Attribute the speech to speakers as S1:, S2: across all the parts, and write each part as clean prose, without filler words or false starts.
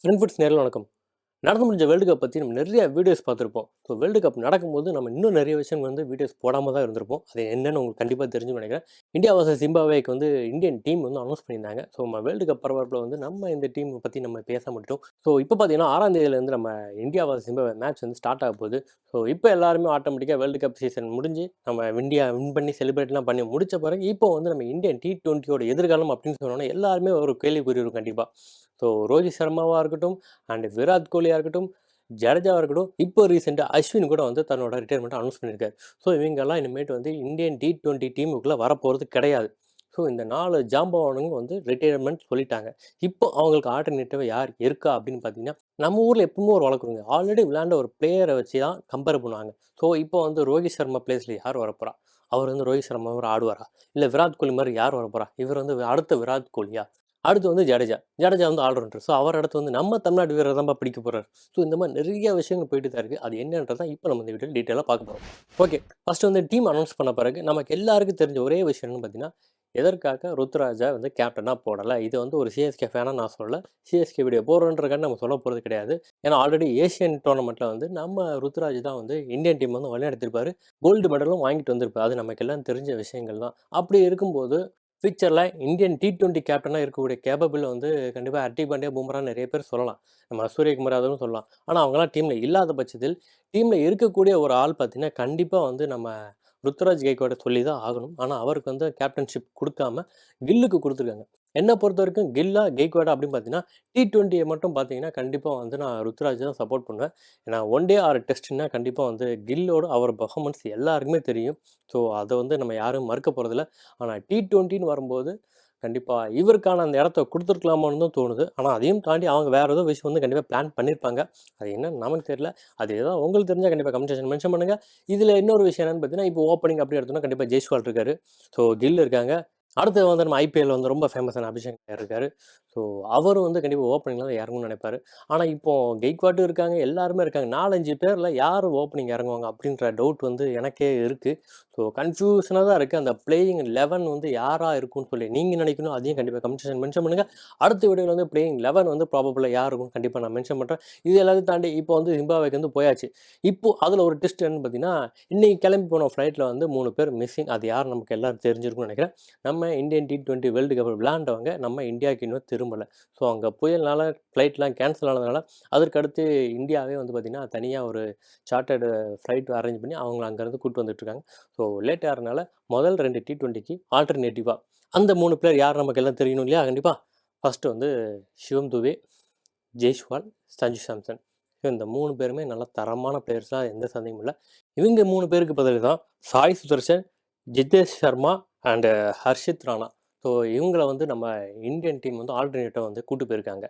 S1: Friends நேரில் வணக்கம். நடந்து முடிஞ்ச வேர்ல்டு கப் பத்தி நம்ம நெறைய வீடியோஸ் பார்த்துருப்போம். ஸோ வேர்ல்டு கப் நடக்கும்போது நம்ம இன்னும் நெறைய விஷயம் வீடியோஸ் போடாம தான் இருந்திருப்போம். அது என்னன்னு உங்களுக்கு கண்டிப்பா தெரிஞ்சுக்கும்னு நெனைக்கிறேன். இந்தியா வர்சஸ் ஜிம்பாப்வேக்கு இந்தியன் டீம் அனௌன்ஸ் பண்ணியிருந்தாங்க. ஸோ நம்ம வேர்ல்டு கப் பரபரப்புல நம்ம இந்த டீம் பத்தி நம்ம பேச மாட்டோம். ஸோ இப்போ பார்த்தீங்கன்னா 6ஆம் தேதியிலேருந்து நம்ம India versus Zimbabwe match start ஆக போகுது. ஸோ இப்போ எல்லாருமே ஆட்டோமேட்டிக்கா வேர்ல்டு கப் சீசன் முடிஞ்சு நம்ம இந்தியா வின் பண்ணி செலிப்ரேட்லாம் பண்ணி முடிச்ச பிறகு இப்போ நம்ம இந்தியன் T20யோட எதிர்காலம் அப்படின்னு சொன்னோனே எல்லாருமே ஒரு கேள்விக்குறி இருக்கும் கண்டிப்பா. ஸோ ரோஹித் சர்மாவா இருக்கட்டும் அண்ட் விராட் கோலியா இருக்கட்டும், ஜடேஜாவா இருக்கட்டும், இப்போ ரீசென்ட்டா அஸ்வின் கூட தன்னோட ரிட்டயர்மெண்ட்ட அனௌன்ஸ் பண்ணியிருக்காரு. ஸோ இவங்கலாம் இனிமேட்டு இந்தியன் T20 டீமுக்குள்ள வரப்போறது கிடையாது. ஸோ இந்த 4 ஜாம்பவானுங்க ரிட்டயர்மெண்ட் சொல்லிட்டாங்க. இப்போ அவங்களுக்கு ஆல்டர்னேட்டிவா யார் இருக்கா அப்படின்னு பார்த்தீங்கன்னா, நம்ம ஊர்ல எப்பவுமே ஒரு வழக்கங்க. ஆல்ரெடி விளையாண்ட ஒரு பிளேயர வச்சு தான் கம்பேர் பண்ணுவாங்க. ஸோ இப்போ ரோஹித் சர்மா பிளேஸ்ல யார் வரப்போறா? அவர் ரோஹித் சர்மா மாரி ஆடுவாரா? இல்ல விராட் கோலி மாரி யார் வரப்போறா? இவர் அடுத்த விராட் கோலியா? அடுத்து ஜடேஜா. ஜடேஜா ஆல்ரவுண்டர். ஸோ அவர் அடுத்து நம்ம தமிழ்நாட்டு வீரர் தான்ப்பா பிடிக்க போறாரு. ஸோ இந்த மாரி நிறைய விஷயங்கள் போயிட்டு தான் இருக்கு. அது என்னன்றத தான் இப்ப நம்ம இந்த வீடியோல டீட்டெயிலா பார்க்க போறோம். ஓகே. ஃபர்ஸ்ட் டீம் அனௌன்ஸ் பண்ண பிறகு நமக்கு எல்லாருக்கும் தெரிஞ்ச ஒரே விஷயம் என்னன்னு பார்த்தீங்கன்னா, எதற்காக ருத்துராஜா கேப்டனா போடல. இது ஒரு சிஎஸ்கே ஃபேனா நான் சொல்லல. சிஎஸ்கே வீடியோ போடுறோன்றக்காக நம்ம சொல்ல போறது கிடையாது. ஏன்னா ஆல்ரெடி ஏசியன் டோர்னமெண்ட்ல நம்ம ருத்துராஜ் தான் இந்தியன் டீம் வழிநடத்திருப்பாரு. கோல்டு மெடலும் வாங்கிட்டு வந்திருப்பாரு. அது நமக்கு எல்லாம் தெரிஞ்ச விஷயங்கள் தான். அப்படி இருக்கும்போது ஃபியூச்சர்ல இந்தியன் T20 கேப்டனா இருக்கக்கூடிய கேப்பபிள் கண்டிப்பா ஹர்திக் பாண்டியா, பும்ரா நிறைய பேர் சொல்லலாம். நம்ம சூரியகுமார் யாதவும் சொல்லலாம். ஆனா அவங்கலாம் டீம்ல இல்லாத பட்சத்தில், டீம்ல இருக்கக்கூடிய ஒரு ஆள் பார்த்தீங்கன்னா, கண்டிப்பா நம்ம ருத்துராஜ் கெய்க்வாட சொல்லி தான் ஆகணும். ஆனா அவருக்கு கேப்டன்ஷிப் குடுக்காம கில்லுக்கு குடுத்துருக்காங்க. என்ன பொறுத்தவரைக்கும் கில்லா, கெய்க்வாடா அப்படின்னு பார்த்தீங்கன்னா, T20 மட்டும் பார்த்தீங்கன்னா, கண்டிப்பா நான் ருத்துராஜ் தான் சப்போர்ட் பண்ணுவேன். ஏன்னா ஒன் டே ஆர் டெஸ்ட்ன்னா கண்டிப்பா கில்லோட அவர் பெர்ஃபார்மன்ஸ் எல்லாருக்குமே தெரியும். ஸோ அத நம்ம யாரும் மறுக்க போறதில்ல. ஆனா T20ன்னு வரும்போது, கண்டிப்பா இவருக்கான அந்த இடத்த குடுத்துருக்கலாமோன்னு தான் தோணுது. ஆனா அதையும் தாண்டி அவங்க வேற ஏதோ விஷயம் கண்டிப்பா பிளான் பண்ணியிருப்பாங்க. அது என்னன்னு நமக்கு தெரியல. அது ஏதோ உங்களுக்கு தெரிஞ்சா கண்டிப்பா கமெண்ட் செக்ஷன்ல மென்ஷன் பண்ணுங்க. இதுல இன்னொரு விஷயம் என்னன்னு பார்த்தீங்கன்னா, இப்போ ஓப்பனிங் அப்படி எடுத்தோம்னா கண்டிப்பா ஜெய்ஸ்வால் இருக்காரு. ஸோ கில் இருக்காங்க. அடுத்து நம்ம ஐபிஎல் ரொம்ப ஃபேமஸான அபிஷேக் ஐயர் இருக்காரு. ஸோ அவரும் கண்டிப்பா ஓப்பனிங்ல தான் இறங்கணும்னு நினைப்பாரு. ஆனா இப்போ கெய்க்வாடும் இருக்காங்க, எல்லாருமே இருக்காங்க. 4, 5 பேர்ல யாரு ஓப்பனிங் இறங்குவாங்க அப்படின்ற டவுட் எனக்கே இருக்கு. ஸோ கன்ஃப்யூஷனா தான் இருக்கு. அந்த பிளேயிங் 11 யாரா இருக்கும்னு சொல்லி நீங்க நினைக்கணும். அதையும் கண்டிப்பா கமெண்ட் செக்ஷன் மென்ஷன் பண்ணுங்க. அடுத்த வீடியோல பிளேயிங் 11 ப்ராபபிளா யார் இருக்கும்னு கண்டிப்பா நான் மென்ஷன் பண்றேன். இது எல்லாத்தையும் தாண்டி இப்போ ஜிம்பாப்வேக்கு போயாச்சு. இப்போ அதுல ஒரு ட்விஸ்ட் என்னன்னு பார்த்தீங்கன்னா, இன்னைக்கு கிளம்பி போன ஃப்ளைட்ல 3 பேர் மிஸ்ஸிங். அது யார் நமக்கு எல்லாரும் தெரிஞ்சிருக்கும்னு நினைக்கிறேன். நம்ம இந்தியன் T20 வேர்ல்டு கப் விளையாண்டவங்க நம்ம இந்தியாவுக்கு இன்னும் திரும்பல. ஸோ அங்க புயல்னால ஃப்ளைட்லாம் கேன்சல் ஆனதுனால, அதற்கு அடுத்து இந்தியாவே பார்த்தீங்கன்னா, தனியா ஒரு சார்ட்டர்டு ஃப்ளைட் அரேஞ்ச் பண்ணி அவங்கள அங்கேருந்து கூட்டு வந்துட்டுருக்காங்க. ஸோ லேட் ஆறனால முதல் 2 T20க்கு ஆல்டர்னேட்டிவா அந்த 3 பேர் யார் நமக்கு எல்லாம் தெரியணும் இல்லையா? கண்டிப்பா. ஃபர்ஸ்ட் சிவம் துபே, ஜெய்ஸ்வால், சஞ்சு சாம்சன். இந்த 3 பேருமே நல்ல தரமான பிளேயர்ஸ் தான் எந்த சந்தேகமும் இல்ல. இவங்க 3 பேருக்கு பதில் தான் சாய் சுதர்ஷன், ஜிதேஷ் சர்மா அண்ட் ஹர்ஷித் ராணா. ஸோ இவங்கள நம்ம இந்தியன் டீம் ஆல்டர்னேட்டா கூட்டு போயிருக்காங்க.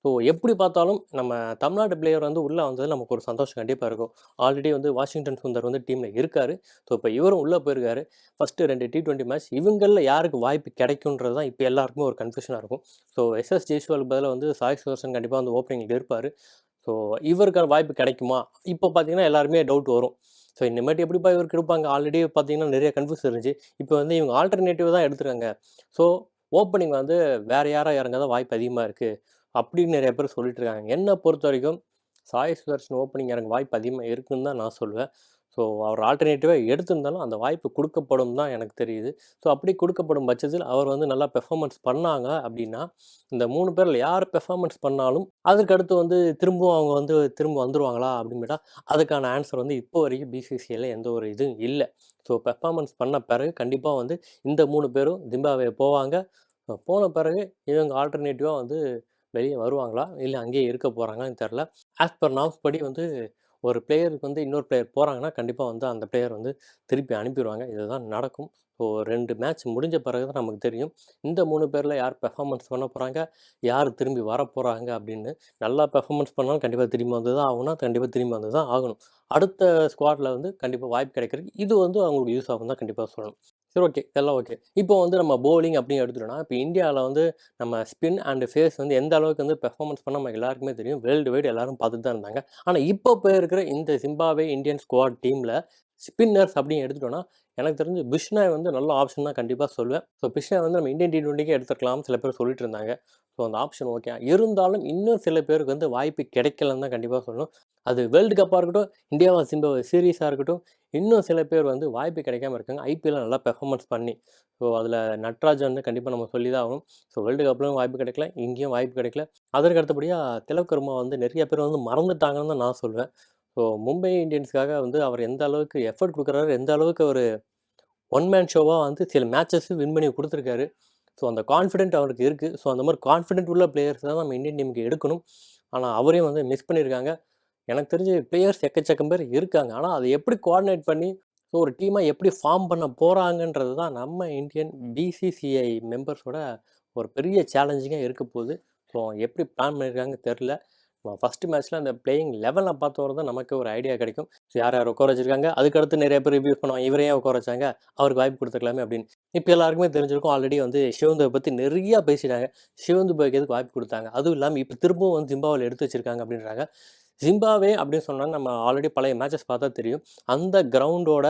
S1: ஸோ எப்படி பார்த்தாலும் நம்ம தமிழ்நாட்டு பிளேயர் உள்ள வந்தது நமக்கு ஒரு சந்தோஷம் கண்டிப்பா இருக்கும். ஆல்ரெடி வாஷிங்டன் சுந்தர் டீம்ல இருக்காரு. ஸோ இப்ப இவரும் உள்ள போயிருக்காரு. ஃபர்ஸ்ட் 2 T20 மேட்ச் இவங்கள்ல யாருக்கு வாய்ப்பு கிடைக்கும்ன்றது தான் இப்ப எல்லாருக்குமே ஒரு கன்ஃப்யூஷனா இருக்கும். ஸோ எஸ்எஸ் ஜெய்ஸ்வாலுக்கு பதிலா சாய் சுதர்ஷன் கண்டிப்பா ஓப்பனிங்ல இருப்பாரு. ஸோ இவருக்கான வாய்ப்பு கிடைக்குமா? இப்போ பார்த்தீங்கன்னா எல்லாருமே டவுட் வரும். ஸோ இனிமேட்டு எப்படிப்பா இவருக்கு எடுப்பாங்க? ஆல்ரெடி பார்த்தீங்கன்னா நிறைய கன்ஃப்யூஸ் இருந்துச்சு. இப்போ இவங்க ஆல்டர்னேட்டிவ் தான் எடுத்துருக்காங்க. ஸோ ஓப்பனிங் வேற யாரா இறங்க தான் வாய்ப்பு அதிகமா இருக்கு. அப்படின்னு நிறைய பேர் சொல்லிட்டு இருக்காங்க. என்ன பொறுத்தவரைக்கும் சாய் சுதர்ஷன் ஓப்பனிங் இறங்க வாய்ப்பு அதிகமா இருக்குன்னு தான் நான் சொல்லுவேன். ஸோ அவர் ஆல்டர்னேட்டிவா எடுத்திருந்தாலும் அந்த வாய்ப்பு குடுக்கப்படும் தான் எனக்கு தெரியுது. ஸோ அப்படி குடுக்கப்படும் பட்சத்தில் அவர் நல்லா பெர்ஃபார்மன்ஸ் பண்ணாங்க அப்படின்னா, இந்த 3 பேர்ல யார் பெர்ஃபார்மன்ஸ் பண்ணாலும் அதற்கு அடுத்து திரும்பவும் அவங்க திரும்ப வந்துருவாங்களா அப்படின்னு கேட்டா, அதுக்கான ஆன்ஸர் இப்போ வரைக்கும் பிசிசிஐல எந்த ஒரு இதுவும் இல்ல. ஸோ பெர்ஃபார்மன்ஸ் பண்ண பிறகு கண்டிப்பா இந்த 3 பேரும் ஜிம்பாப்வே போவாங்க. போன பிறகு இவங்க ஆல்டர்னேட்டிவா வெளிய வருவாங்களா? இல்ல அங்கேயே இருக்க போறாங்களான்னு தெரியல. ஆஸ் பெர் நார்ம்ஸ் படி ஒரு பிளேயருக்கு இன்னொரு பிளேயர் போறாங்கன்னா, கண்டிப்பா அந்த பிளேயர் திருப்பி அனுப்பிருவாங்க. இதுதான் நடக்கும். ஸோ 2 மேட்ச் முடிஞ்ச பிறகு தான் நமக்கு தெரியும். இந்த 3 பேர்ல யார் பெர்ஃபார்மன்ஸ் பண்ண போறாங்க? யார் திரும்பி வரப்போறாங்க? அப்படின்னு. நல்லா பெர்ஃபார்மன்ஸ் பண்ணாலும் கண்டிப்பா திரும்பி வந்து தான் ஆகணும். கண்டிப்பா திரும்பி வந்து தான் ஆகணும். அடுத்த ஸ்குவாட்ல கண்டிப்பா வாய்ப்பு கிடைக்கிறதுக்கு இது அவங்களுக்கு யூஸ் ஆகும் தான் கண்டிப்பா சொல்லணும். சரி ஓகே. எல்லாம் ஓகே. இப்போ நம்ம பவுலிங் அப்படின்னு எடுத்துட்டோம்னா, இப்ப இந்தியால நம்ம ஸ்பின் அண்ட் ஃபேஸ் எந்த அளவுக்கு பெர்ஃபார்மன்ஸ் பண்ண நம்ம எல்லாருக்குமே தெரியும். வேர்ல்டு வைட் எல்லாரும் பார்த்துட்டு தான் இருந்தாங்க. ஆனா இப்போ இருக்கிற இந்த ஜிம்பாப்வே இந்தியன் ஸ்குவாட் டீம்ல ஸ்பின்னர்ஸ் அப்படின்னு எடுத்துட்டோம்னா, எனக்கு தெரிஞ்சு பிஷ்னாய் வந்து நல்ல ஆப்ஷன் தான் கண்டிப்பா சொல்லுவேன். ஸோ பிஷ்னாய் வந்து நம்ம இந்தியன் டி20க்கே எடுத்துருக்கலாம் சில பேர் சொல்லிட்டு இருந்தாங்க. ஸோ அந்த ஆப்ஷன் ஓகே. இருந்தாலும் இன்னும் சில பேருக்கு வந்து வாய்ப்பு கிடைக்கலன்னு தான் கண்டிப்பா சொல்லணும். அது வேர்ல்டு கப்பா இருக்கட்டும், இந்தியாவா சிம்பாப்வே சீரிஸா இருக்கட்டும், இன்னும் சில பேர் வந்து வாய்ப்பு கிடைக்காம இருக்காங்க. ஐபிஎல்ல நல்லா பெர்ஃபார்மன்ஸ் பண்ணி. ஸோ அதில நட்ராஜ் வந்து கண்டிப்பா நம்ம சொல்லி தான் ஆகணும். ஸோ வேர்ல்டு கப்லயும் வாய்ப்பு கிடைக்கல, இங்கேயும் வாய்ப்பு கிடைக்கல. அதற்கு அடுத்தபடியா திலக் வர்மா வந்து நெறைய பேர் வந்து மறந்துட்டாங்கன்னு தான் நான் சொல்வேன். ஸோ மும்பை இந்தியன்ஸ்க்காக வந்து அவர் எந்த அளவுக்கு எஃபோர்ட் குடுக்குறாரு, எந்த அளவுக்கு அவரு ஒன் மேன் ஷோவா வந்து சில மேட்சஸ் வின் பண்ணி குடுத்துருக்காரு. ஸோ அந்த கான்ஃபிடென்ட் அவருக்கு இருக்கு. ஸோ அந்த மாரி கான்ஃபிடென்ட் உள்ள பிளேயர்ஸ் தான் நம்ம இந்தியன் டீமுக்கு எடுக்கணும். ஆனா அவரையும் வந்து மிஸ் பண்ணியிருக்காங்க. எனக்கு தெரிஞ்சு பிளேயர்ஸ் எக்கச்சக்கம் பேர் இருக்காங்க. ஆனா அத எப்படி கோஆர்டினேட் பண்ணி ஸோ ஒரு டீமா எப்படி ஃபார்ம் பண்ண போறாங்கன்றது தான் நம்ம இந்தியன் பிசிசிஐ மெம்பர்ஸோட ஒரு பெரிய சேலஞ்சிங்கா இருக்க போகுது. ஸோ எப்படி பிளான் பண்ணியிருக்காங்கன்னு தெரியல. ஃபர்ஸ்ட் மேட்ச்ல அந்த பிளேயிங் 11 பார்த்தோன தான் நமக்கு ஒரு ஐடியா கிடைக்கும். ஸோ யார் யார் உட்கார வச்சிருக்காங்க. அதுக்கடுத்து நெறைய பேர் ரிவ்யூ பண்ணுவாங்க. இவர ஏன் உட்கார வச்சாங்க? அவருக்கு வாய்ப்பு குடுத்துருக்கலாமே அப்படின்னு. இப்ப எல்லாருக்குமே தெரிஞ்சிருக்கும். ஆல்ரெடி வந்து சிவம் துபே பத்தி நெறைய பேசிட்டாங்க. சிவம் துபேக்கு எதுக்கு வாய்ப்பு குடுத்தாங்க? அதுவும் இல்லாம இப்ப திரும்பவும் வந்து ஜிம்பாப்வேல எடுத்து வச்சிருக்காங்க அப்படின்றாங்க. ஜிம்பாப்வே அப்படின்னு சொன்னா நம்ம ஆல்ரெடி பழைய மேட்சஸ் பார்த்தா தெரியும். அந்த கிரவுண்டோட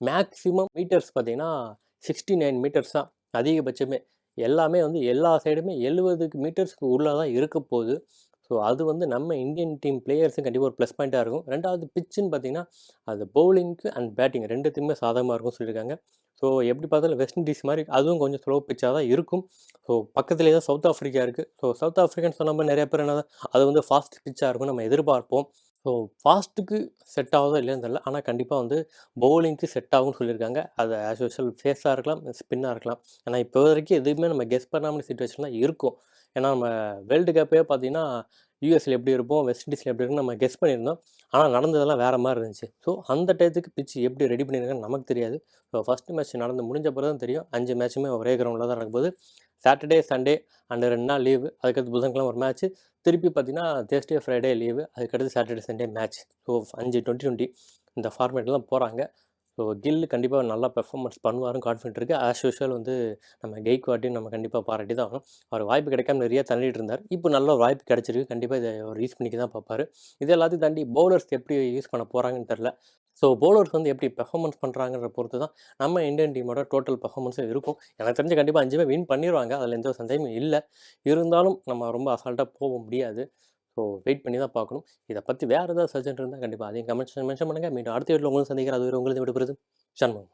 S1: மேக்ஸிமம் மீட்டர்ஸ் பார்த்தீங்கன்னா, 69 மீட்டர்ஸ் தான் அதிகபட்சமே. எல்லாமே வந்து எல்லா சைடுமே 70 மீட்டர்ஸ்க்கு உள்ள தான் இருக்க போது. ஸோ அது வந்து நம்ம இந்தியன் டீம் பிளேயர்ஸுக்கு கண்டிப்பா ஒரு ப்ளஸ் பாயிண்ட்டா இருக்கும். 2வது பிட்ச்சுன்னு பார்த்தீங்கன்னா, அது பவுலிங்க்கு அண்ட் பேட்டிங் 2த்துக்குமே சாதகமா இருக்கும்னு சொல்லியிருக்காங்க. ஸோ எப்படி பார்த்தாலும் வெஸ்ட் இண்டீஸ் மாரி அதுவும் கொஞ்சம் ஸ்லோ பிட்ச்சா தான் இருக்கும். ஸோ பக்கத்திலேயே தான் சவுத் ஆஃப்ரிக்கா இருக்கு. ஸோ சவுத் ஆஃப்ரிக்கான்னு சொன்ன மாரி நெறைய பேர் என்னதான் அது வந்து ஃபாஸ்ட் பிட்ச்சா இருக்கும்னு நம்ம எதிர்பார்ப்போம். ஸோ ஃபாஸ்ட்டுக்கு செட் ஆகுதோ இல்லையான்னு தெரியல. ஆனா கண்டிப்பா வந்து பவுலிங்க்கு செட் ஆகும்னு சொல்லியிருக்காங்க. அது ஆஸ் யூசுவல் ஃபேஸா இருக்கலாம், ஸ்பின்னா இருக்கலாம். ஆனா இப்போ வரைக்கும் எதுவுமே நம்ம கெஸ் பண்ணாம சிச்சுவேஷன் தான் இருக்கும். ஏன்னா நம்ம வேர்ல்டு கப்பே பார்த்தீங்கன்னா, யுஎஸ்ல எப்படி இருப்போம், வெஸ்ட் இண்டீஸ்ல எப்படி இருக்கும்னு நம்ம கெஸ் பண்ணியிருந்தோம். ஆனா நடந்ததெல்லாம் வேற மாரி இருந்துச்சு. ஸோ அந்த டயத்துக்கு பிட்ச் எப்படி ரெடி பண்ணியிருக்காங்கன்னு நமக்கு தெரியாது. ஸோ ஃபர்ஸ்ட் மேட்ச் நடந்து முடிஞ்ச பிறகு தான் தெரியும். 5 மேட்சுமே ஒரே கிரவுண்ட்ல தான் நடக்கப்போகுது. சாட்டர்டே, சண்டே அண்ட் 2 நாள் லீவு. அதுக்கடுத்து புதன்கிழமை ஒரு மேட்ச்சு. திருப்பி பார்த்தீங்கன்னா, தேர்ஸ்டே, ஃப்ரைடே லீவு. அதுக்கடுத்து சாட்டர்டே, சண்டே மேட்ச். ஸோ 5 20-20 இந்த ஃபார்மேட்ல தான் போறாங்க. ஸோ கில் கண்டிப்பா நல்லா பெர்ஃபார்மன்ஸ் பண்ணுவாருன்னு கான்ஃபிடென்ட் இருக்கு. ஆஸ் யூசுவல் வந்து நம்ம கெய்க்வாடையும் நம்ம கண்டிப்பா பாராட்டி தான் ஆகணும். அவர் வாய்ப்பு கிடைக்காம நிறைய தள்ளிட்டு இருந்தார். இப்போ நல்ல ஒரு வாய்ப்பு கிடைச்சிருக்கு. கண்டிப்பா இத அவர் யூஸ் பண்ணிக்க தான் பார்ப்பாரு. இது எல்லாத்தையும் தாண்டி பவுலர்ஸ் எப்படி யூஸ் பண்ண போறாங்கன்னு தெரியல. ஸோ பவுலர்ஸ் வந்து எப்படி பெர்ஃபார்மன்ஸ் பண்றாங்கன்றத பொறுத்து தான் நம்ம இந்தியன் டீமோட டோட்டல் பெர்ஃபார்மன்ஸும் இருக்கும். எனக்கு தெரிஞ்சு கண்டிப்பா 5மே வின் பண்ணிருவாங்க. அதில எந்த ஒரு சந்தேகமும் இல்ல. இருந்தாலும் நம்ம ரொம்ப அசால்ட்டா போக முடியாது. ஸோ வெயிட் பண்ணி தான் பார்க்கணும். இத பத்தி வேற ஏதாவது சஜஷன் இருந்தா கண்டிப்பா அதையும் கமெண்ட்ஸ்ல மென்ஷன் பண்ணுங்க. மீண்டும் அடுத்த வீடியோல உங்கள சந்திக்கிறேன். அதுவரை உங்களிடம் விடைபெறுவது சண்முகம்.